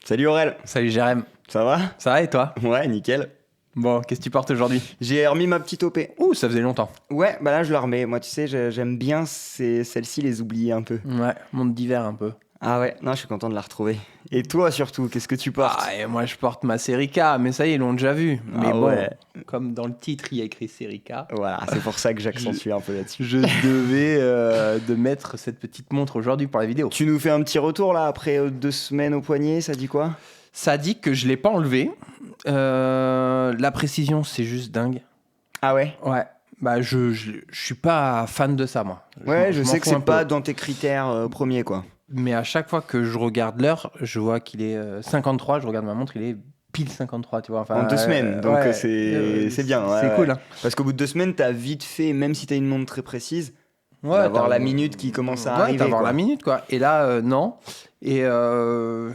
Salut Aurel, Salut Jérém, ça va? ça va et toi? Ouais, nickel. Bon, qu'est-ce que tu portes aujourd'hui? J'ai remis ma petite OP. Ouh, ça faisait longtemps. Ouais, bah là je la remets. Moi, tu sais, j'aime bien celle-ci les oublier un peu. Ouais, monde d'hiver un peu. Ah ouais, non, je suis content de la retrouver. Et toi surtout, qu'est-ce que tu portes? Ah, et moi je porte ma série K, mais ça y est, ils l'ont déjà vu. Mais Ah bon, ouais. comme dans le titre il y a écrit série K, Voilà, c'est pour ça que j'accentue un peu là-dessus. je devais de mettre cette petite montre aujourd'hui pour la vidéo. Tu nous fais un petit retour là après 2 semaines au poignet, ça dit quoi? Ça dit que je l'ai pas enlevé. La précision, c'est juste dingue. Ah ouais? Ouais, bah je suis pas fan de ça moi. Ouais, je m'en sais que fous c'est un pas peu. dans tes critères premiers quoi. Mais à chaque fois que je regarde l'heure, je vois qu'il est 53, je regarde ma montre, il est pile 53, tu vois. Enfin, En 2 semaines, donc ouais, c'est bien. Ouais, c'est ouais. cool, hein. Parce qu'au bout de 2 semaines, t'as vite fait, même si t'as une montre très précise, Ouais, d'avoir t'as- la minute qui commence à ouais, arriver. d'avoir Quoi. la minute, quoi. Et là, non. Et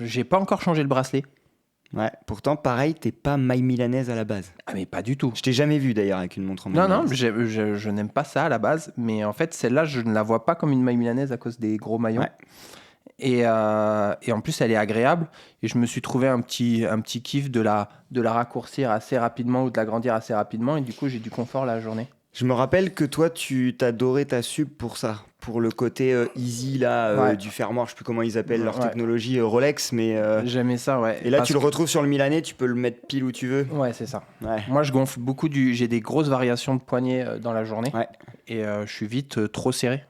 j'ai pas encore changé le bracelet. Ouais, pourtant, pareil, t'es pas maille milanaise à la base. Ah, mais pas du tout. Je t'ai jamais vu d'ailleurs avec une montre en maille Non, non, milanaise. je n'aime pas ça à la base. Mais en fait, celle-là, je ne la vois pas comme une maille milanaise à cause des gros maillons. Ouais. Et en plus, elle est agréable. Et je me suis trouvé un petit kiff de la raccourcir assez rapidement ou de l'agrandir assez rapidement. Et du coup, j'ai du confort la journée. Je me rappelle que toi, tu t'adorais ta sub pour ça, pour le côté easy là, Ouais. du fermoir, je sais plus comment ils appellent leur Ouais. technologie Rolex, mais. J'aimais ça, ouais. Et là, Parce tu le que- retrouves sur le Milanais, tu peux le mettre pile où tu veux. Ouais, c'est ça. Ouais. Moi, je gonfle beaucoup j'ai des grosses variations de poignets dans la journée. Ouais. Et je suis vite trop serré.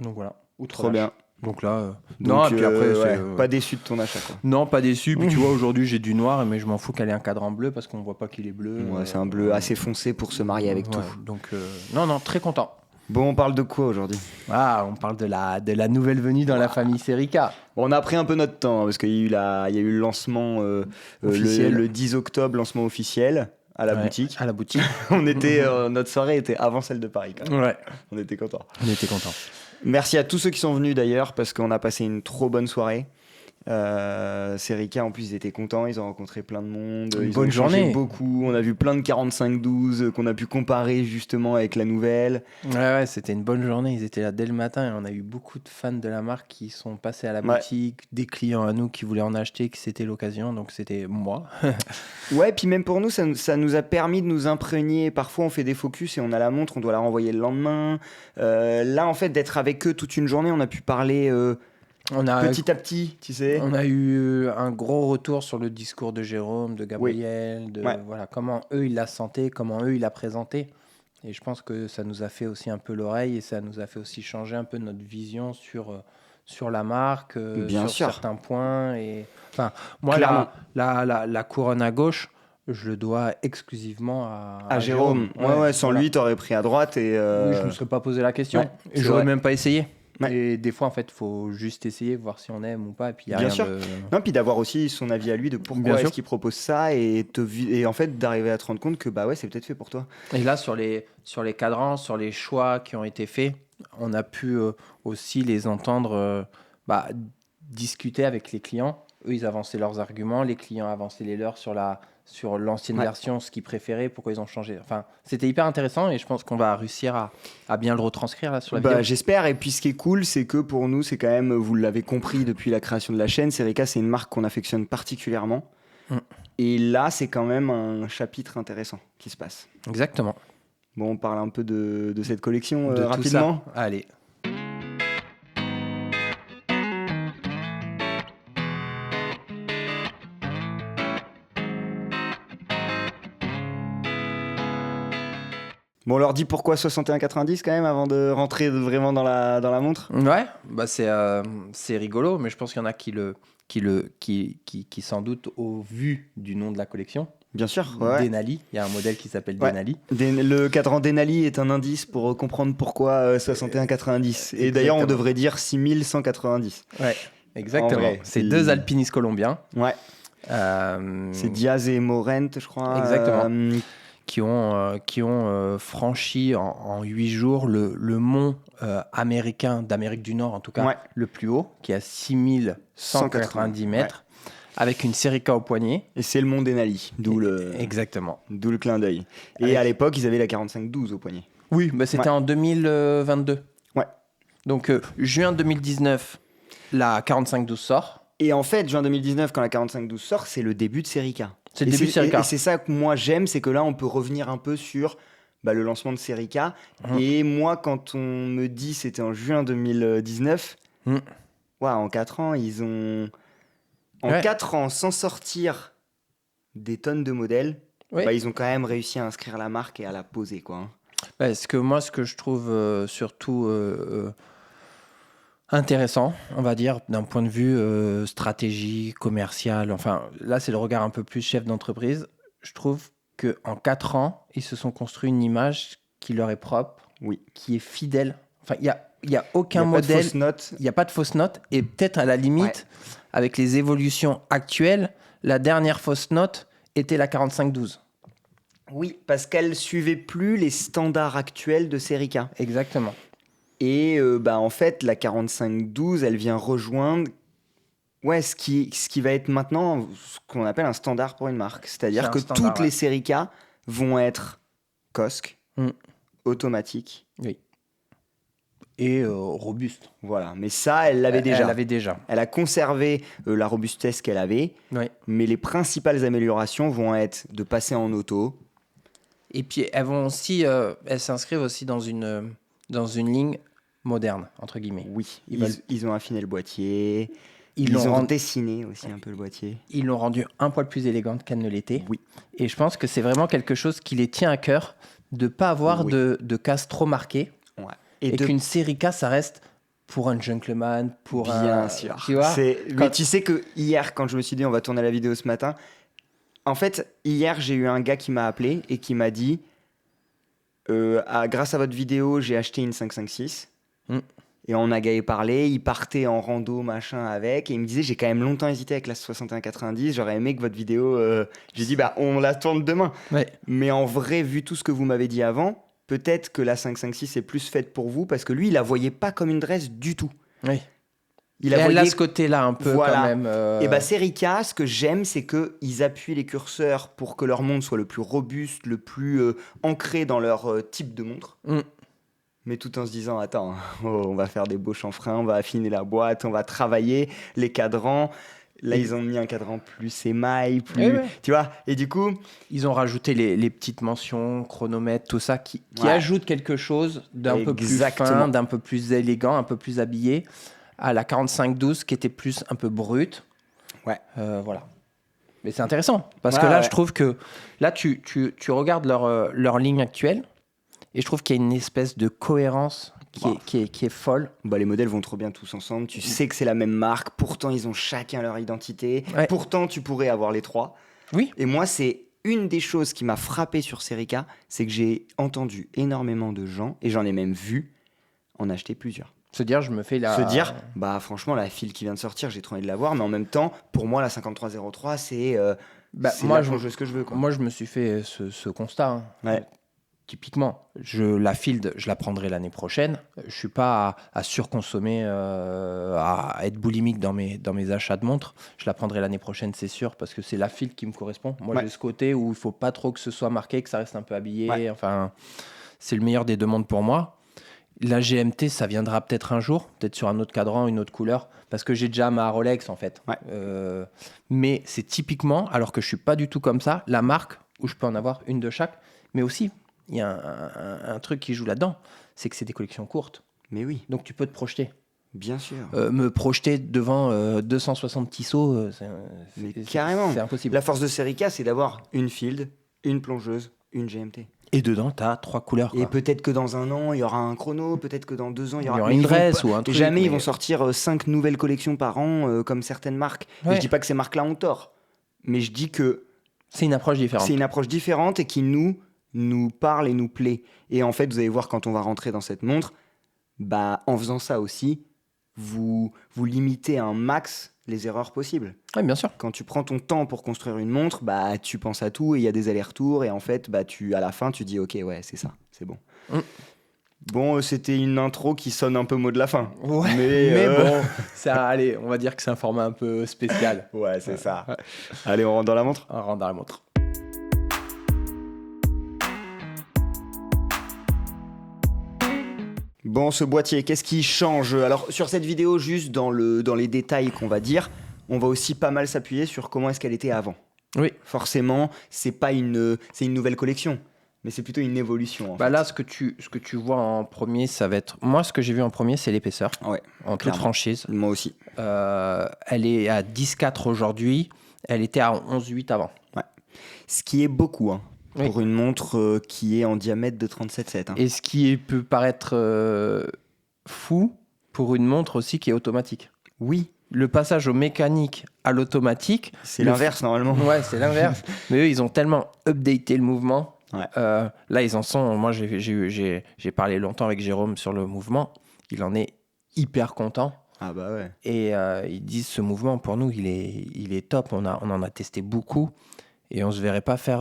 Donc voilà. Ou Trop bien. Donc là. Donc, non, et puis après, ouais, c'est. pas déçu de ton achat quoi. Non, pas déçu. Puis tu vois, aujourd'hui, j'ai du noir, mais je m'en fous qu'elle ait un cadre en bleu parce qu'on voit pas qu'il est bleu. Ouais, c'est un bleu assez foncé pour se marier avec tout. Ouais, donc, non, très content. Bon, on parle de quoi aujourd'hui? Ah, on parle de la nouvelle venue dans la famille Serica. Bon, on a pris un peu notre temps, hein, parce qu'il y a eu il y a eu le lancement Officiel. le 10 octobre, lancement officiel à la Ouais, boutique. À la boutique. On était, notre soirée était avant celle de Paris quand même. Ouais. On était contents. On était contents. Merci à tous ceux qui sont venus d'ailleurs, parce qu'on a passé une trop bonne soirée. Serica en plus ils étaient contents, ils ont rencontré plein de monde, Une ils bonne ont échangé journée. beaucoup, on a vu plein de 45-12 qu'on a pu comparer justement avec la nouvelle. Ouais, c'était une bonne journée. Ils étaient là dès le matin et on a eu beaucoup de fans de la marque qui sont passés à la Ouais. boutique, des clients à nous qui voulaient en acheter, que c'était l'occasion. Donc c'était moi. Ouais, puis même pour nous, ça nous a permis de nous imprégner. Parfois, on fait des focus et on a la montre, on doit la renvoyer le lendemain. Là, en fait, d'être avec eux toute une journée, on a pu parler On a, petit à petit, tu sais. on a eu un gros retour sur le discours de Jérôme, de Gabriel, de Ouais. voilà, comment eux ils la sentaient, comment eux ils la présentaient. Et je pense que ça nous a fait aussi un peu l'oreille et ça nous a fait aussi changer un peu notre vision sur la marque, Bien sur sûr. certains points. Et enfin, moi, Clairement. la couronne à gauche, je le dois exclusivement à Jérôme. Ouais, sans voilà. lui, t'aurais pris à droite et. Oui, je ne me serais pas posé la question. Ouais, Et c'est j'aurais vrai. même pas essayé. Ouais. Et des fois, en fait, il faut juste essayer, voir si on aime ou pas. Et puis, il y a Bien rien sûr. de... Non, puis d'avoir aussi son avis à lui de Bien pourquoi sûr. est-ce qu'il propose ça et en fait d'arriver à te rendre compte que bah ouais, c'est peut-être fait pour toi. Et là, sur les cadrans, sur les choix qui ont été faits, on a pu aussi les entendre discuter avec les clients. Eux, ils avançaient leurs arguments, les clients avançaient les leurs sur l'ancienne Ouais. version, ce qu'ils préféraient, pourquoi ils ont changé. Enfin, c'était hyper intéressant et je pense qu'on va réussir à bien le retranscrire là, sur la Bah, vidéo. j'espère. Et puis ce qui est cool, c'est que pour nous, c'est quand même, vous l'avez compris depuis la création de la chaîne, Serica, c'est une marque qu'on affectionne particulièrement. Mm. Et là, c'est quand même un chapitre intéressant qui se passe. Exactement. Bon, on parle un peu de cette collection De tout rapidement. ça. Allez. Bon, on leur dit pourquoi 61,90 quand même avant de rentrer vraiment dans la montre. Ouais, bah c'est rigolo, mais je pense qu'il y en a qui sans doute au vu du nom de la collection, Bien sûr. Ouais. Denali, il y a un modèle qui s'appelle Ouais. Denali. Le cadran Denali est un indice pour comprendre pourquoi 61,90. Et d'ailleurs, on Exactement. devrait dire 6190. Ouais, exactement. vrai, C'est il- deux alpinistes colombiens. Ouais. C'est Diaz et Morent, je crois. Exactement. Qui ont franchi en 8 jours le mont américain, d'Amérique du Nord en tout cas, Ouais. le plus haut, qui est à 6190 mètres, avec une Serica au poignet. Et c'est le mont Denali, d'où Exactement. le clin d'œil. Et Avec- à l'époque, ils avaient la 45-12 au poignet. Oui, bah c'était Ouais. en 2022. Ouais. Donc juin 2019, la 4512 sort. Et en fait, juin 2019, quand la 4512 sort, c'est le début de Serica. C'est le Et début de Serica. Et c'est ça que moi j'aime, c'est que là, on peut revenir un peu sur le lancement de Serica. Et moi, quand on me dit c'était en juin 2019, en 4 ans, ils ont... En 4 ans, sans sortir des tonnes de modèles, ils ont quand même réussi à inscrire la marque et à la poser, quoi. Ce que je trouve surtout intéressant, on va dire, d'un point de vue stratégie, commercial, enfin, là, c'est le regard un peu plus chef d'entreprise. Je trouve qu'en 4 ans, ils se sont construits une image qui leur est propre, qui est fidèle. Enfin, il y a aucun modèle, il n'y a pas de fausse note. Et peut-être à la limite, avec les évolutions actuelles, la dernière fausse note était la 4512. Oui, parce qu'elle suivait plus les standards actuels de Serica. Exactement. Et en fait, la 4512, elle vient rejoindre ce qui va être maintenant ce qu'on appelle un standard pour une marque. C'est-à-dire que toutes les Serica vont être COSC, automatiques. Oui. Et robustes. Voilà, mais ça, elle l'avait déjà. Elle l'avait déjà. Elle a conservé la robustesse qu'elle avait, mais les principales améliorations vont être de passer en auto. Et puis, elles s'inscrivent aussi dans une ligne moderne, entre guillemets. Oui, ils ont affiné le boîtier, ils ont dessiné aussi un peu le boîtier. Ils l'ont rendu un poil plus élégante qu'elle ne l'était. Oui. Et je pense que c'est vraiment quelque chose qui les tient à cœur, de ne pas avoir de cases trop marquées. Ouais. Et qu'une Serica, ça reste pour un gentleman, pour Bien sûr. Tu vois mais tu sais que hier, quand je me suis dit on va tourner la vidéo ce matin, en fait, hier, j'ai eu un gars qui m'a appelé et qui m'a dit grâce à votre vidéo, j'ai acheté une 556. Et on a parlé, il partait en rando, machin, avec. Et il me disait, j'ai quand même longtemps hésité avec la 6190. J'aurais aimé que votre vidéo... J'ai dit, on la tourne demain. Ouais. Mais en vrai, vu tout ce que vous m'avez dit avant, peut-être que la 556 est plus faite pour vous, parce que lui, il la voyait pas comme une dresse du tout. Oui. Elle a ce côté-là un peu quand même. Et Serica, ce que j'aime, c'est qu'ils appuient les curseurs pour que leur montre soit le plus robuste, le plus ancré dans leur type de montre. Mais tout en se disant, attends, on va faire des beaux chanfreins, on va affiner la boîte, on va travailler les cadrans. Là, ils ont mis un cadran plus émail, plus... Tu vois. Et du coup... Ils ont rajouté les petites mentions, chronomètre, tout ça, qui ajoute quelque chose d'un peu plus fin, d'un peu plus élégant, un peu plus habillé, à la 4512, qui était plus un peu brute. Voilà. Mais c'est intéressant, parce que là, je trouve que... Là, tu regardes leur ligne actuelle, et je trouve qu'il y a une espèce de cohérence qui est folle. Les modèles vont trop bien tous ensemble. Tu sais que c'est la même marque. Pourtant, ils ont chacun leur identité. Ouais. Pourtant, tu pourrais avoir les trois. Oui. Et moi, c'est une des choses qui m'a frappé sur Serica, c'est que j'ai entendu énormément de gens, et j'en ai même vu, en acheter plusieurs. Se dire, franchement, la file qui vient de sortir, j'ai trop envie de la voir. Mais en même temps, pour moi, la 5303, c'est la plongeuse que je veux. Quoi. Moi, je me suis fait ce constat. Hein. Ouais. Typiquement, la Field, je la prendrai l'année prochaine. Je suis pas à surconsommer, à être boulimique dans mes achats de montres. Je la prendrai l'année prochaine, c'est sûr, parce que c'est la Field qui me correspond. Moi, j'ai ce côté où il faut pas trop que ce soit marqué, que ça reste un peu habillé. Ouais. Enfin, c'est le meilleur des deux mondes pour moi. La GMT, ça viendra peut-être un jour, peut-être sur un autre cadran, une autre couleur, parce que j'ai déjà ma Rolex en fait. Ouais. Mais c'est typiquement, alors que je suis pas du tout comme ça, la marque où je peux en avoir une de chaque, mais aussi. Il y a un truc qui joue là-dedans, c'est que c'est des collections courtes. Mais oui. Donc tu peux te projeter. Bien sûr. Me projeter devant 260 Tissot, carrément. C'est impossible. La force de Serica, c'est d'avoir une Field, une plongeuse, une GMT. Et dedans, tu as 3 couleurs. Et peut-être que dans un an, il y aura un chrono, peut-être que dans 2 ans, il y aura une dresse ou un truc. Jamais ils vont sortir 5 nouvelles collections par an, comme certaines marques. Ouais. Et je dis pas que ces marques-là ont tort, mais je dis que... C'est une approche différente. C'est une approche différente et qui nous parle et nous plaît. Et en fait, vous allez voir quand on va rentrer dans cette montre, en faisant ça aussi, vous limitez un max les erreurs possibles. Oui, bien sûr. Quand tu prends ton temps pour construire une montre, tu penses à tout et il y a des allers-retours et en fait, à la fin, tu dis ok, ouais, c'est ça, c'est bon. Bon, c'était une intro qui sonne un peu mot de la fin. Ouais, mais bon, allez, on va dire que c'est un format un peu spécial. Ouais, c'est ça. Ouais. Allez, on rentre dans la montre ? On rentre dans la montre. Bon, ce boîtier, qu'est-ce qui change ? Alors, sur cette vidéo, juste dans les détails qu'on va dire, on va aussi pas mal s'appuyer sur comment est-ce qu'elle était avant. Oui. Forcément, c'est une nouvelle collection, mais c'est plutôt une évolution. En fait. Là, ce que tu vois en premier, ça va être... Moi, ce que j'ai vu en premier, c'est l'épaisseur. Ouais, en toute clairement. franchise. Moi aussi. Elle est à 10,4 aujourd'hui. Elle était à 11,8 avant. Ouais. Ce qui est beaucoup, hein, Oui. pour une montre qui est en diamètre de 37,7. Hein. Et ce qui peut paraître fou pour une montre aussi qui est automatique. Oui. Le passage au mécanique à l'automatique... C'est l'inverse, normalement. Ouais, c'est l'inverse. Mais eux, ils ont tellement updaté le mouvement. Ouais. Là, ils en sont... Moi, j'ai parlé longtemps avec Jérôme sur le mouvement. Il en est hyper content. Ah bah ouais. Et ils disent, ce mouvement, pour nous, il est top. On en a testé beaucoup. Et on ne se verrait pas faire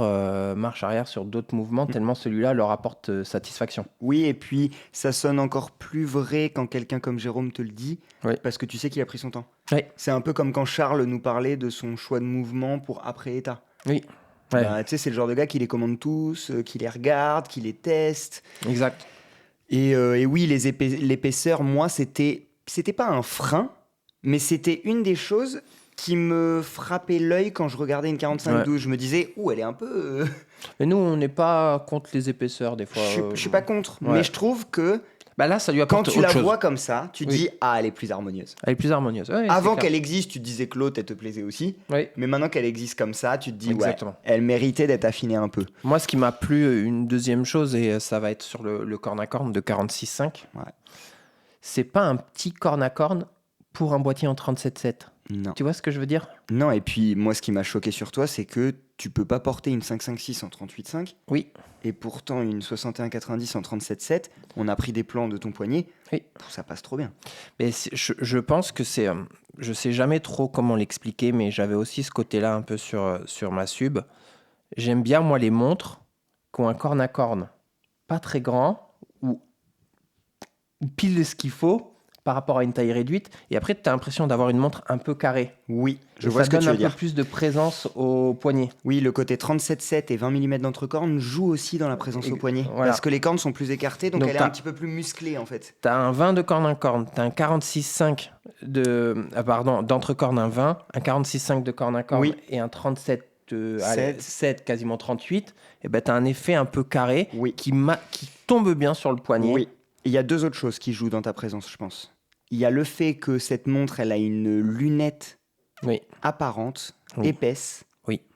marche arrière sur d'autres mouvements, tellement celui-là leur apporte satisfaction. Oui, et puis ça sonne encore plus vrai quand quelqu'un comme Jérôme te le dit, Oui. parce que tu sais qu'il a pris son temps. Oui. C'est un peu comme quand Charles nous parlait de son choix de mouvement pour après-état. Oui. Ouais. Bah, tu sais, c'est le genre de gars qui les commande tous, qui les regarde, qui les teste. Exact. Et oui, l'épaisseur, moi, c'était pas un frein, mais c'était une des choses qui me frappait l'œil quand je regardais une 45-12. Ouais. Je me disais, elle est un peu... Mais nous, on n'est pas contre les épaisseurs, des fois. Je suis pas contre, mais je trouve que là, ça lui apporte quand tu autre la chose. vois comme ça, tu te dis, elle est plus harmonieuse. Elle est plus harmonieuse. Ouais, avant qu'elle existe, tu te disais que l'autre, elle te plaisait aussi. Oui. Mais maintenant qu'elle existe comme ça, tu te dis, exactement. Elle méritait d'être affinée un peu. Moi, ce qui m'a plu, une deuxième chose, et ça va être sur le corne à corne de 46,5. Ouais. C'est pas un petit corne à corne pour un boîtier en 37,7. Non. Tu vois ce que je veux dire ? Non, et puis moi, ce qui m'a choqué sur toi, c'est que tu peux pas porter une 556 en 38,5. Oui. Et pourtant, une 61,90 en 37,7, on a pris des plans de ton poignet. Oui. Ça passe trop bien. Mais je pense que c'est... je sais jamais trop comment l'expliquer, mais j'avais aussi ce côté-là un peu sur ma sub. J'aime bien, moi, les montres qui ont un corne à corne pas très grand ou pile ce qu'il faut par rapport à une taille réduite, et après tu as l'impression d'avoir une montre un peu carrée. Oui, je vois ce que tu veux dire. Ça donne un peu plus de présence au poignet. Oui, le côté 37,7 et 20 mm d'entrecorne joue aussi dans la présence au poignet. Voilà. Parce que les cornes sont plus écartées, donc elle est un petit peu plus musclée en fait. Tu as un 20 de corne à corne, tu as un 46,5 d'entrecorne, un 20, un 46,5 de corne à corne et un 37 7, quasiment 38, et ben tu as un effet un peu carré qui tombe bien sur le poignet. Oui. Il y a deux autres choses qui jouent dans ta présence, je pense. Il y a le fait que cette montre, elle a une lunette apparente, épaisse,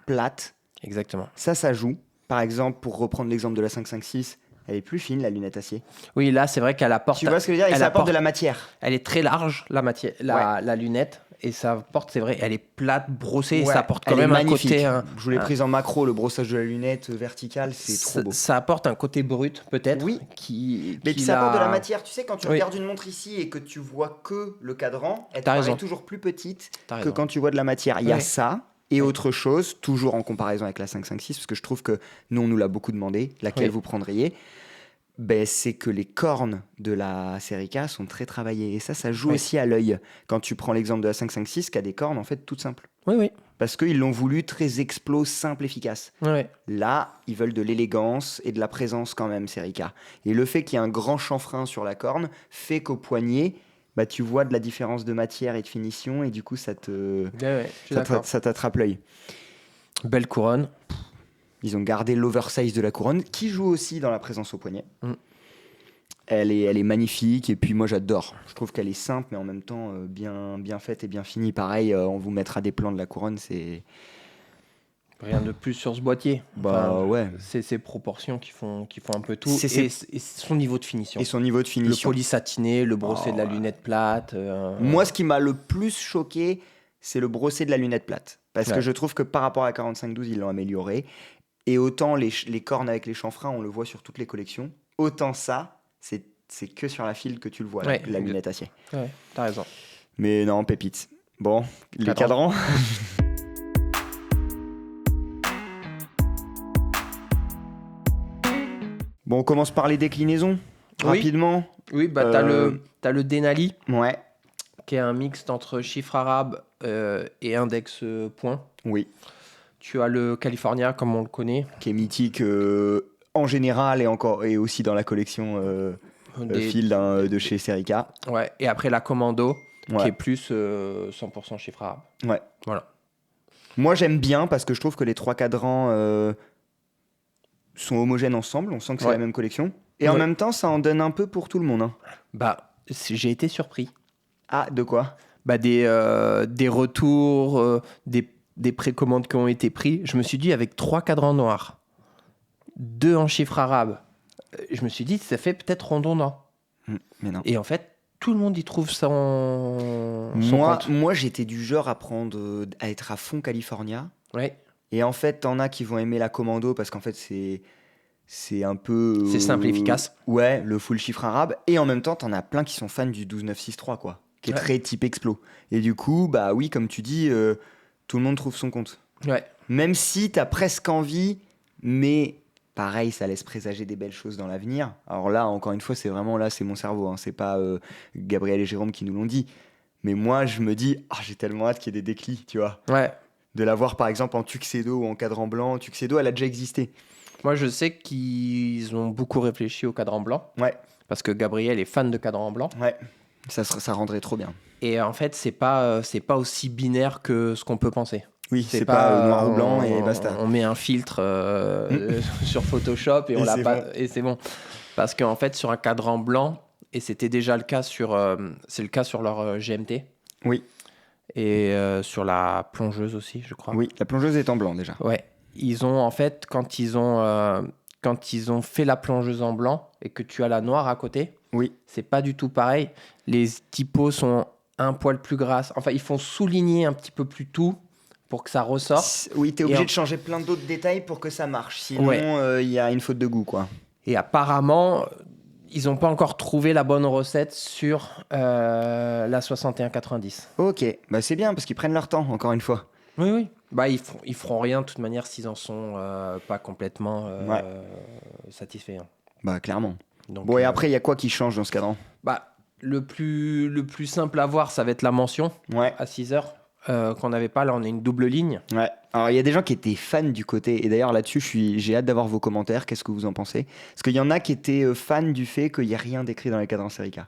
plate. Exactement. Ça joue. Par exemple, pour reprendre l'exemple de la 556, elle est plus fine, la lunette acier. Oui, là, c'est vrai qu'elle apporte... Tu vois ce que je veux dire ? Elle apporte de la matière. Elle est très large, la lunette. Et ça apporte, c'est vrai, elle est plate, brossée, et ça apporte quand même magnifique. Un côté... Je vous l'ai prise en macro, le brossage de la lunette verticale, c'est trop beau. Ça apporte un côté brut, peut-être. Oui. Mais puis ça apporte de la matière. Tu sais, quand tu regardes une montre ici et que tu vois que le cadran, elle te paraît toujours plus petite que quand tu vois de la matière. Il y a ça et autre chose, toujours en comparaison avec la 556, parce que je trouve que nous, on nous l'a beaucoup demandé, laquelle vous prendriez. C'est que les cornes de la série K sont très travaillées. Et ça joue aussi à l'œil. Quand tu prends l'exemple de la 556, qui a des cornes en fait toutes simples. Oui. Parce qu'ils l'ont voulu très explos, simple, efficace. Oui. Là, ils veulent de l'élégance et de la présence quand même, série K. Et le fait qu'il y ait un grand chanfrein sur la corne fait qu'au poignet, tu vois de la différence de matière et de finition. Et du coup, ça t'attrape l'œil. Belle couronne. Ils ont gardé l'oversize de la couronne, qui joue aussi dans la présence au poignet. Elle est magnifique, et puis moi j'adore. Je trouve qu'elle est simple, mais en même temps bien faite et bien finie. Pareil, on vous mettra des plans de la couronne, c'est... Rien de plus sur ce boîtier. C'est ses proportions qui font un peu tout, et son niveau de finition. Et son niveau de finition. Le poli satiné, le brossé de la lunette plate. Moi, ce qui m'a le plus choqué, c'est le brossé de la lunette plate. Parce que je trouve que par rapport à 45-12, ils l'ont amélioré. Et autant les cornes avec les chanfreins, on le voit sur toutes les collections, autant ça, c'est que sur la file que tu le vois, la lunette acier. Ouais, t'as raison. Mais non, pépite. Bon, les cadrans. Bon, on commence par les déclinaisons, rapidement. Oui, t'as le Denali, ouais, qui est un mixte entre chiffre arabe et index point. Oui. Tu as le California, comme on le connaît. Qui est mythique en général et aussi dans la collection fil de chez Serica. Ouais, et après la Commando, qui est plus 100% chiffre arabe. Ouais. Voilà. Moi, j'aime bien parce que je trouve que les 3 cadrans sont homogènes ensemble. On sent que c'est la même collection. Et en même temps, ça en donne un peu pour tout le monde. Hein. Bah, j'ai été surpris. Ah, de quoi? Bah, des retours, des précommandes qui ont été pris. Je me suis dit, avec 3 cadrans noirs, 2 en chiffre arabe, je me suis dit, ça fait peut-être redondant. Mais non. Et en fait, tout le monde y trouve son compte. Moi, j'étais du genre à être à fond California. Ouais. Et en fait, t'en as qui vont aimer la commando parce qu'en fait, c'est un peu... C'est simple et efficace. Ouais, le full chiffre arabe. Et en même temps, t'en as plein qui sont fans du 12963, quoi. Qui est très type explo. Et du coup, bah oui, comme tu dis, tout le monde trouve son compte. Ouais. Même si t'as presque envie, mais pareil, ça laisse présager des belles choses dans l'avenir. Alors là, encore une fois, c'est mon cerveau. Hein. C'est pas Gabriel et Jérôme qui nous l'ont dit. Mais moi, je me dis, j'ai tellement hâte qu'il y ait des déclits, tu vois. Ouais. De l'avoir par exemple en tuxedo ou en cadran blanc. Tuxedo, elle a déjà existé. Moi, je sais qu'ils ont beaucoup réfléchi au cadran blanc. Ouais. Parce que Gabriel est fan de cadran blanc. Ouais. Ça rendrait trop bien. Et en fait, c'est pas aussi binaire que ce qu'on peut penser. Oui, c'est pas noir ou blanc et basta. On met un filtre sur Photoshop et et c'est bon. Parce qu'en fait, sur un cadran blanc, et c'était déjà le cas c'est le cas sur leur GMT. Oui. Et sur la plongeuse aussi, je crois. Oui, la plongeuse est en blanc déjà. Ouais. Ils ont en fait, quand ils ont fait la plongeuse en blanc et que tu as la noire à côté, oui, c'est pas du tout pareil. Les typos sont un poil plus grasses. Enfin, ils font souligner un petit peu plus tout pour que ça ressorte. Oui, t'es obligé de changer plein d'autres détails pour que ça marche. Sinon, il y a une faute de goût, quoi. Et apparemment, ils n'ont pas encore trouvé la bonne recette sur la 6190. Ok, bah c'est bien parce qu'ils prennent leur temps, encore une fois. Oui. Bah, ils feront rien de toute manière s'ils en sont pas complètement satisfaits. Hein. Bah clairement. Donc, bon, et après, il y a quoi qui change dans ce cadran? Bah, le plus simple à voir, ça va être la mention à 6 heures qu'on n'avait pas. Là, on a une double ligne. Ouais. Alors, il y a des gens qui étaient fans du côté. Et d'ailleurs, là-dessus, j'ai hâte d'avoir vos commentaires. Qu'est-ce que vous en pensez? Parce qu'il y en a qui étaient fans du fait qu'il n'y ait rien d'écrit dans les cadrans Serica.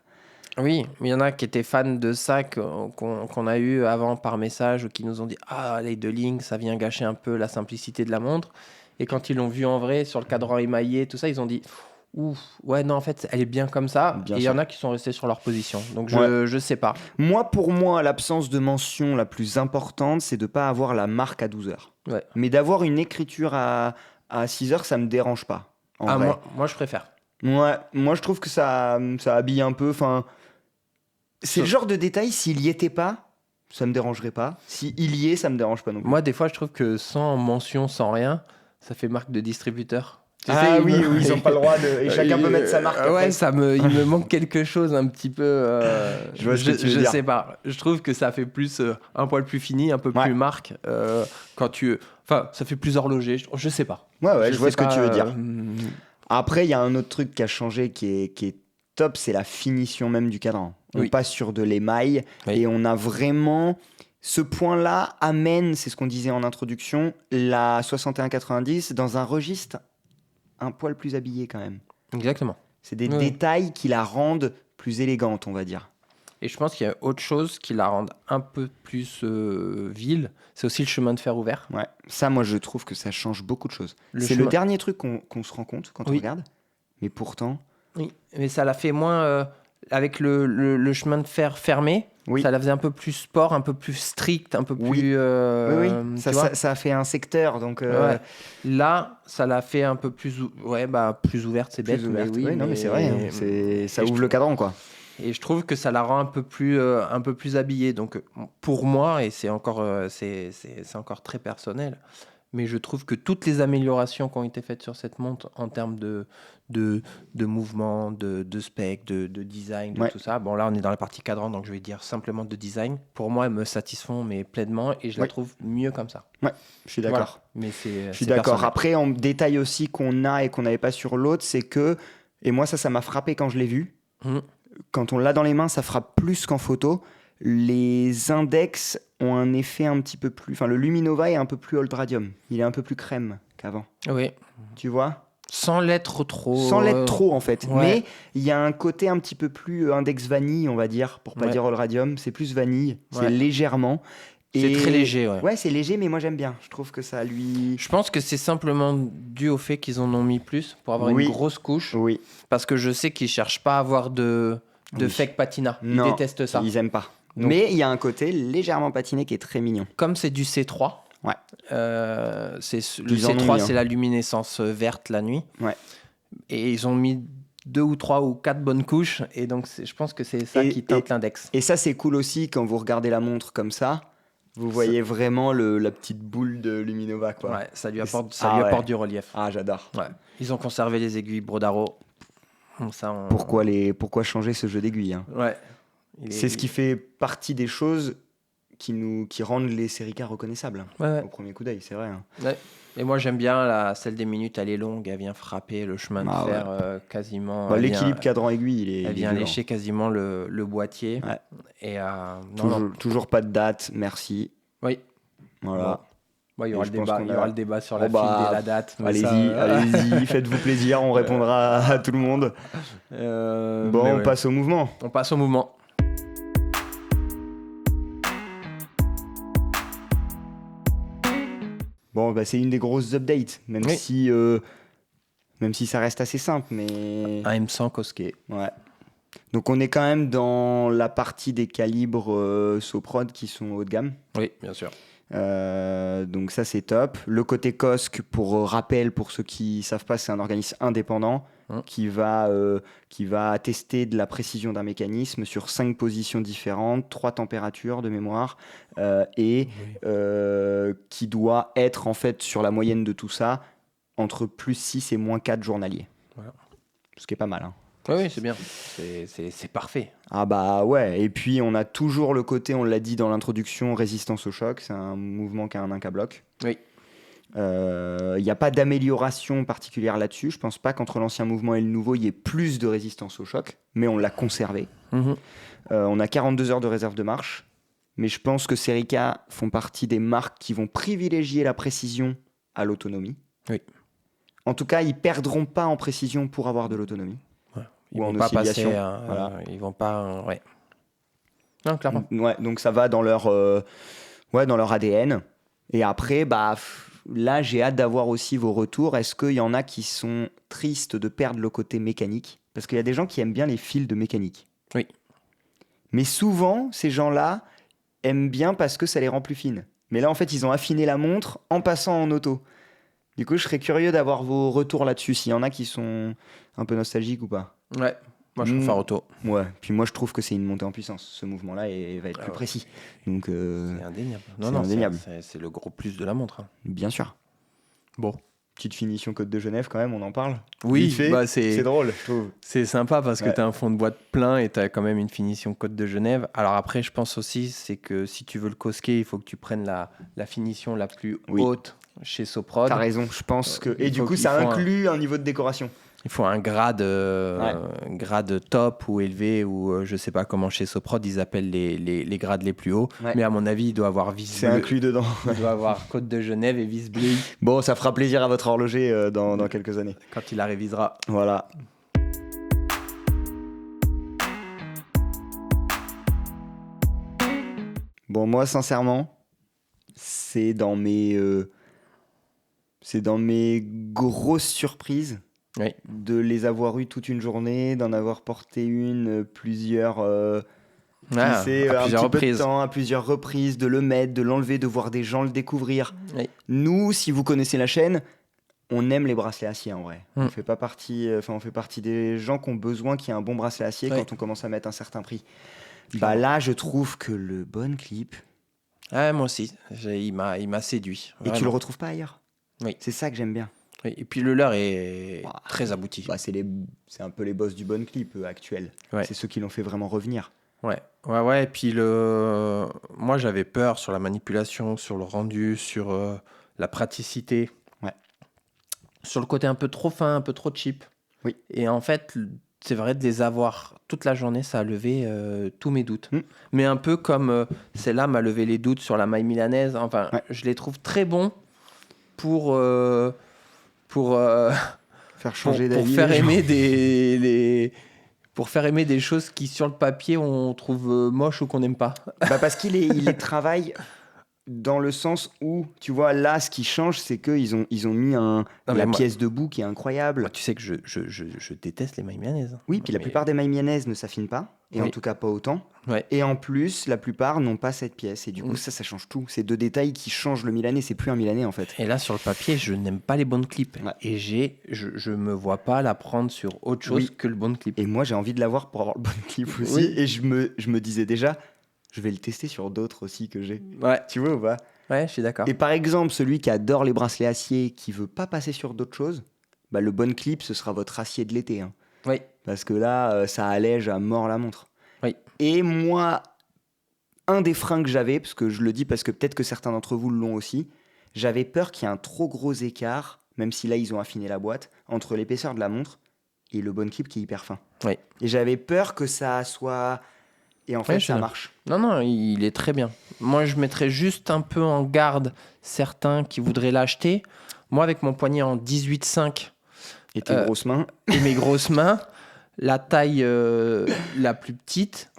Oui, mais il y en a qui étaient fans de ça, qu'on a eu avant par message, ou qui nous ont dit « Ah, les 2 lignes, ça vient gâcher un peu la simplicité de la montre. » Et quand ils l'ont vu en vrai, sur le cadran émaillé, tout ça, ils ont dit « Ouf, ouais, non, en fait, elle est bien comme ça. » Et il y en a qui sont restés sur leur position. Donc, je sais pas. Pour moi, l'absence de mention la plus importante, c'est de ne pas avoir la marque à 12 heures. Ouais. Mais d'avoir une écriture à 6 heures, ça ne me dérange pas. Moi, je préfère. Ouais, moi, je trouve que ça habille un peu... C'est le genre de détail, s'il y était pas, ça me dérangerait pas. S'il y est, ça me dérange pas non plus. Moi, des fois, je trouve que sans mention, sans rien, ça fait marque de distributeur. Tu sais, ils ont pas le droit de... Et chacun peut mettre sa marque. Ouais, il me manque quelque chose un petit peu... je sais pas. Je trouve que ça fait plus un poil plus fini, un peu plus marque. Quand tu... Enfin, ça fait plus horloger. Je sais pas. Ouais, je vois ce que tu veux dire. Après, il y a un autre truc qui a changé qui est top, c'est la finition même du cadran. On passe sur de l'émail et on a vraiment... Ce point-là amène, c'est ce qu'on disait en introduction, la 6190 dans un registre un poil plus habillé quand même. Exactement. C'est des détails qui la rendent plus élégante, on va dire. Et je pense qu'il y a autre chose qui la rend un peu plus ville, c'est aussi le chemin de fer ouvert. Ouais, ça, moi, je trouve que ça change beaucoup de choses. C'est le dernier truc qu'on se rend compte quand on regarde, mais pourtant... Oui, mais ça l'a fait moins... avec le chemin de fer fermé, ça la faisait un peu plus sport, un peu plus strict, un peu plus... oui. Ça a fait un secteur, donc... Là, ça l'a fait un peu plus... plus ouverte, c'est bête, mais oui. Non, mais c'est vrai, hein. Ça ouvre le cadran, quoi. Et je trouve que ça la rend un peu plus habillée. Donc, pour moi, et c'est encore très personnel, mais je trouve que toutes les améliorations qui ont été faites sur cette montre en termes de mouvement, de spec, de design, de tout ça. Bon, là, on est dans la partie cadran, donc je vais dire simplement de design. Pour moi, elles me satisfont mais pleinement et je la trouve mieux comme ça. Ouais, je suis d'accord. Voilà. Mais je suis d'accord. Personnel. Après, en détail aussi qu'on a et qu'on n'avait pas sur l'autre, c'est que, et moi, ça m'a frappé quand je l'ai vu. Quand on l'a dans les mains, ça frappe plus qu'en photo. Les index ont un effet un petit peu plus... Enfin, le Luminova est un peu plus Old Radium. Il est un peu plus crème qu'avant. Oui. Tu vois ? Sans l'être trop. Sans l'être trop, en fait. Ouais. Mais il y a un côté un petit peu plus index vanille, on va dire, pour pas dire all radium. C'est plus vanille, c'est légèrement. C'est très léger, ouais. Ouais, c'est léger, mais moi j'aime bien. Je trouve que ça lui... Je pense que c'est simplement dû au fait qu'ils en ont mis plus pour avoir une grosse couche. Oui. Parce que je sais qu'ils cherchent pas à avoir de fake patina. Ils détestent ça. Ils aiment pas. Donc, mais il y a un côté légèrement patiné qui est très mignon. Comme c'est du C3. Ouais. Le C3, c'est la luminescence verte la nuit. Ouais. Et ils ont mis 2 ou 3 ou 4 bonnes couches. Et donc, je pense que c'est ça qui teinte l'index. Et ça, c'est cool aussi quand vous regardez la montre comme ça. Vous voyez vraiment la petite boule de Luminova, quoi. Ouais, ça lui apporte du relief. Ah, j'adore. Ouais. Ils ont conservé les aiguilles Brodaro. Pourquoi changer ce jeu d'aiguilles, hein. Ouais. C'est ce qui fait partie des choses qui rendent les Serica reconnaissables. Ouais. Au premier coup d'œil, c'est vrai. Hein. Ouais. Et moi, j'aime bien celle des minutes, elle est longue, elle vient frapper le chemin de fer quasiment. L'équilibre cadran-aiguille, elle vient lécher quasiment le boîtier. Ouais. Et, toujours pas de date, merci. Oui. Voilà. Bon. Il y aura le débat sur la file et la date. Allez-y, faites-vous plaisir, on répondra à tout le monde. On passe au mouvement. On passe au mouvement. Bon, c'est une des grosses updates, même si ça reste assez simple, mais... Un M100 Kosuke. Ouais. Donc on est quand même dans la partie des calibres Soprod qui sont haut de gamme. Oui, bien sûr. Donc ça, c'est top. Le côté COSC, pour rappel, pour ceux qui ne savent pas, c'est un organisme indépendant qui va tester de la précision d'un mécanisme sur 5 positions différentes, 3 températures de mémoire, et qui doit être en fait sur la moyenne de tout ça entre plus 6 et moins 4 journaliers. Voilà. Ce qui est pas mal. Hein. Oui, c'est bien. C'est parfait. Ah bah ouais, et puis on a toujours le côté, on l'a dit dans l'introduction, résistance au choc. C'est un mouvement qui a un Inca bloc. Oui. Il n'y a pas d'amélioration particulière là-dessus. Je pense pas qu'entre l'ancien mouvement et le nouveau, il y ait plus de résistance au choc, mais on l'a conservé. On a 42 heures de réserve de marche, mais je pense que Serica font partie des marques qui vont privilégier la précision à l'autonomie. Oui. En tout cas, ils perdront pas en précision pour avoir de l'autonomie. Ouais. Ou en oscillation. Ils vont pas... ouais. Non, clairement. Ouais, donc ça va dans leur ADN. Et après, là, j'ai hâte d'avoir aussi vos retours. Est-ce qu'il y en a qui sont tristes de perdre le côté mécanique ? Parce qu'il y a des gens qui aiment bien les fils de mécanique. Oui. Mais souvent, ces gens-là aiment bien parce que ça les rend plus fines. Mais là, en fait, ils ont affiné la montre en passant en auto. Du coup, je serais curieux d'avoir vos retours là-dessus. S'il y en a qui sont un peu nostalgiques ou pas. Ouais. Moi, je préfère auto. Ouais, puis moi, je trouve que c'est une montée en puissance. Ce mouvement-là va être plus précis. Donc, c'est indéniable. Indéniable. C'est le gros plus de la montre. Hein. Bien sûr. Bon. Petite finition Côte de Genève, quand même, on en parle. Oui, c'est drôle, je trouve. C'est sympa parce que tu as un fond de boîte plein et tu as quand même une finition Côte de Genève. Alors après, je pense aussi, c'est que si tu veux le Kosuke, il faut que tu prennes la finition la plus haute chez Soprod. T'as raison, je pense que... Et du coup, ça inclut un niveau de décoration. Il faut un grade top ou élevé, ou je sais pas comment chez Soprod ils appellent les grades les plus hauts. Ouais. Mais à mon avis, il doit avoir vis C'est inclus dedans. Il doit avoir Côte de Genève et vis bleu. Bon, ça fera plaisir à votre horloger dans quelques années. Quand il la révisera. Voilà. Bon, moi, sincèrement, c'est dans mes grosses surprises. Oui. De les avoir eues toute une journée, d'en avoir porté plusieurs à plusieurs reprises, de le mettre, de l'enlever, de voir des gens le découvrir. Oui. Nous, si vous connaissez la chaîne, on aime les bracelets acier en vrai. On fait partie des gens qui ont besoin qu'il y ait un bon bracelet acier quand on commence à mettre un certain prix. Là, je trouve que le Bon Clip... moi aussi, il m'a séduit. Vraiment. Et tu le retrouves pas ailleurs. Oui. C'est ça que j'aime bien. Oui, et puis le leur est très abouti. C'est un peu les boss du Bon Clip actuel. Ouais. C'est ceux qui l'ont fait vraiment revenir. Ouais. Et puis moi j'avais peur sur la manipulation, sur le rendu, sur la praticité. Ouais. Sur le côté un peu trop fin, un peu trop cheap. Oui. Et en fait, c'est vrai de les avoir toute la journée, ça a levé tous mes doutes. Mais un peu comme celle-là m'a levé les doutes sur la maille milanaise. Enfin, je les trouve très bons pour Faire changer pour d'avis. faire aimer pour faire aimer des choses qui, sur le papier, on trouve moches ou qu'on n'aime pas. Bah parce qu'il les travaille dans le sens où, tu vois, là, ce qui change, c'est qu'ils ont mis la pièce debout qui est incroyable. Moi, tu sais que je déteste les mailles milanaises. Oui, puis la plupart des mailles milanaises ne s'affinent pas, et en tout cas pas autant. Ouais. Et en plus, la plupart n'ont pas cette pièce. Et du coup, ça change tout. C'est 2 détails qui changent le milanais. C'est plus un milanais, en fait. Et là, sur le papier, je n'aime pas les bonnes clips. Ouais. Et je me vois pas la prendre sur autre chose que le bon clip. Et moi, j'ai envie de l'avoir pour avoir le bon clip aussi. Oui. Et je me disais déjà, je vais le tester sur d'autres aussi que j'ai. Ouais. Tu vois ou pas? Ouais, je suis d'accord. Et par exemple, celui qui adore les bracelets acier, qui veut pas passer sur d'autres choses, bah, le bon clip, ce sera votre acier de l'été. Hein. Oui. Parce que là, ça allège à mort la montre. Oui. Et moi, un des freins que j'avais, parce que je le dis parce que peut-être que certains d'entre vous l'ont aussi, j'avais peur qu'il y ait un trop gros écart, même si là, ils ont affiné la boîte, entre l'épaisseur de la montre et le bon clip qui est hyper fin. Oui. Et j'avais peur que ça soit... Et en fait, ça marche. Non, il est très bien. Moi, je mettrais juste un peu en garde certains qui voudraient l'acheter. Moi, avec mon poignet en 18,5 et tes grosses mains et mes grosses mains, la taille la plus petite,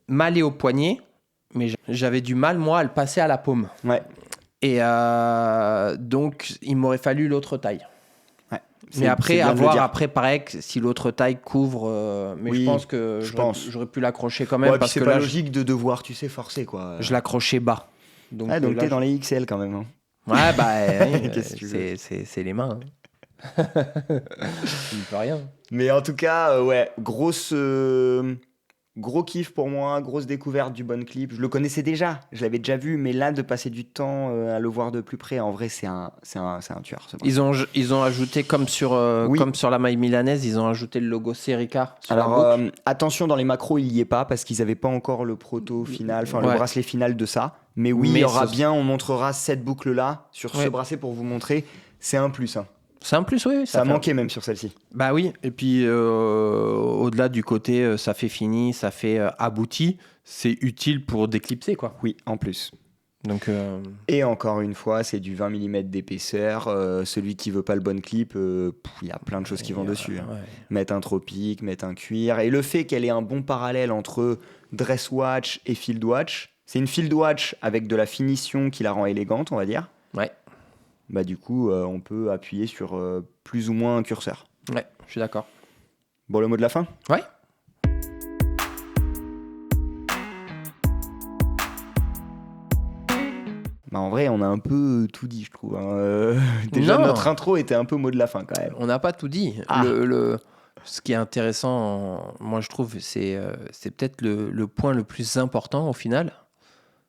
m'allait au poignet, mais j'avais du mal, moi, à le passer à la paume. Ouais. Et donc, il m'aurait fallu l'autre taille. Mais après, pareil, si l'autre taille couvre... mais oui, je pense que j'aurais pu l'accrocher quand même. Ouais, parce c'est que pas là, logique de devoir, tu sais, forcer, quoi. Je l'accrochais bas. Donc là, t'es dans les XL quand même. Hein. Ouais, bah, c'est les mains. Hein. Il ne peut rien. Mais en tout cas, ouais, gros kiff pour moi, grosse découverte du bon clip. Je le connaissais déjà, je l'avais déjà vu, mais là, de passer du temps à le voir de plus près, en vrai, c'est un tueur. Ils ont ajouté, comme sur la maille milanaise, ils ont ajouté le logo Serica sur la boucle. Attention, dans les macros, il n'y est pas, parce qu'ils n'avaient pas encore le proto final, enfin le bracelet final de ça. Mais oui, il y aura bien, on montrera cette boucle-là sur ce bracelet pour vous montrer. C'est un plus, hein. C'est un plus, oui. Ça manquait même sur celle-ci. Bah oui, et puis au-delà du côté ça fait fini, ça fait abouti, c'est utile pour déclipser, quoi. Oui, en plus. Donc, et encore une fois, c'est du 20 mm d'épaisseur. Celui qui veut pas le bon clip, il y a plein de choses qui vont dessus. Hein. Ouais. Mettre un tropique, mettre un cuir. Et le fait qu'elle ait un bon parallèle entre dress watch et field watch, c'est une field watch avec de la finition qui la rend élégante, on va dire. Ouais. Bah du coup, on peut appuyer sur plus ou moins un curseur. Ouais, je suis d'accord. Bon, le mot de la fin ? Ouais. Bah en vrai, on a un peu tout dit, je trouve. Hein. Déjà, notre intro était un peu mot de la fin, quand même. On n'a pas tout dit. Ce qui est intéressant, moi, je trouve, c'est peut-être le point le plus important, au final,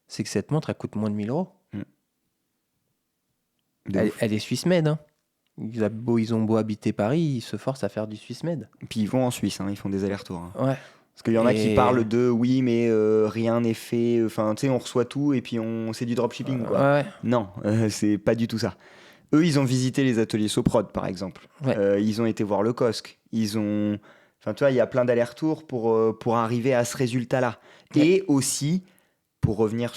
c'est que cette montre, elle coûte moins de 1 000 €. Elle est Suisse-Med. Hein. Ils ont beau habiter Paris, ils se forcent à faire du Suisse-Med. Et puis ils vont en Suisse, hein, ils font des allers-retours. Hein. Ouais. Parce qu'il y en a qui parlent de oui, mais rien n'est fait. Enfin, tu sais, on reçoit tout et puis c'est du dropshipping, quoi. Ouais. Non, c'est pas du tout ça. Eux, ils ont visité les ateliers Soprod, par exemple. Ouais. Ils ont été voir le COSC. Enfin, tu vois, il y a plein d'allers-retours pour arriver à ce résultat-là. Ouais. Et aussi, pour revenir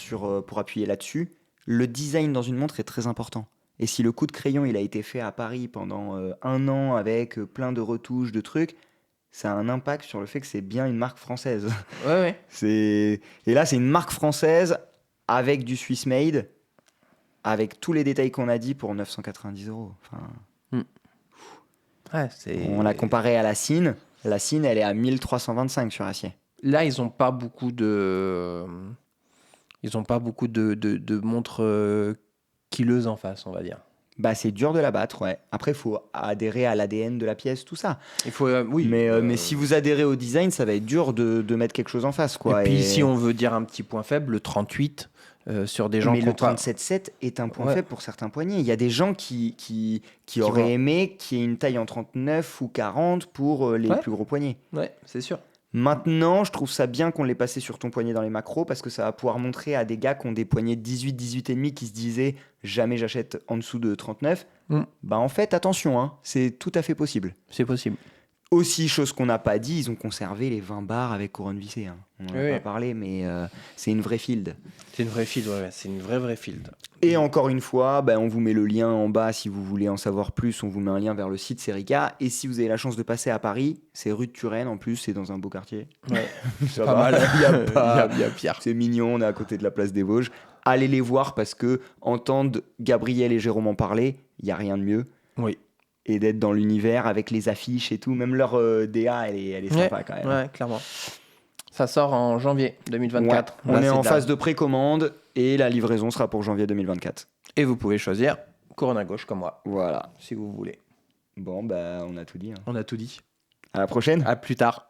pour appuyer là-dessus, le design dans une montre est très important. Et si le coup de crayon, il a été fait à Paris pendant 1 an avec plein de retouches, de trucs, ça a un impact sur le fait que c'est bien une marque française. Ouais. Et là, c'est une marque française avec du Swiss made, avec tous les détails qu'on a dit pour 990 €. Enfin, on l'a comparé à la Cine. La Cine, elle est à 1325 sur acier. Là, ils n'ont pas beaucoup de montres killeuses en face, on va dire. Bah, c'est dur de la battre, ouais. Après, il faut adhérer à l'ADN de la pièce, tout ça. Il faut, oui. Mais si vous adhérez au design, ça va être dur de mettre quelque chose en face, quoi. Et puis, si on veut dire un petit point faible, le 38, sur des gens... Mais le 37,7 est un point faible pour certains poignets. Il y a des gens qui auraient aimé qu'il y ait une taille en 39 ou 40 pour les plus gros poignets. Ouais, c'est sûr. Maintenant, je trouve ça bien qu'on l'ait passé sur ton poignet dans les macros parce que ça va pouvoir montrer à des gars qui ont des poignets de 18, 18,5 qui se disaient jamais j'achète en dessous de 39. Bah en fait, attention, hein, c'est tout à fait possible. C'est possible. Aussi, chose qu'on n'a pas dit, ils ont conservé les 20 bars avec couronne vissée. Hein. On n'en a Oui. pas parlé, mais c'est une vraie field. C'est une vraie field, ouais, c'est une vraie field. Et encore une fois, on vous met le lien en bas si vous voulez en savoir plus. On vous met un lien vers le site Serica. Et si vous avez la chance de passer à Paris, c'est rue de Turenne en plus, c'est dans un beau quartier. Ouais, Ça pas va. mal. Il y a pas- Il y a pire. C'est mignon, on est à côté de la place des Vosges. Allez les voir parce que entendre Gabriel et Jérôme en parler, il n'y a rien de mieux. Oui. Et d'être dans l'univers avec les affiches et tout. Même leur DA, elle est sympa quand même. Ouais, clairement. Ça sort en janvier 2024. Ouais, on est en phase de précommande et la livraison sera pour janvier 2024. Et vous pouvez choisir couronne à gauche comme moi, Voilà. si vous voulez. Bon, on a tout dit. Hein. On a tout dit. À la prochaine. À plus tard.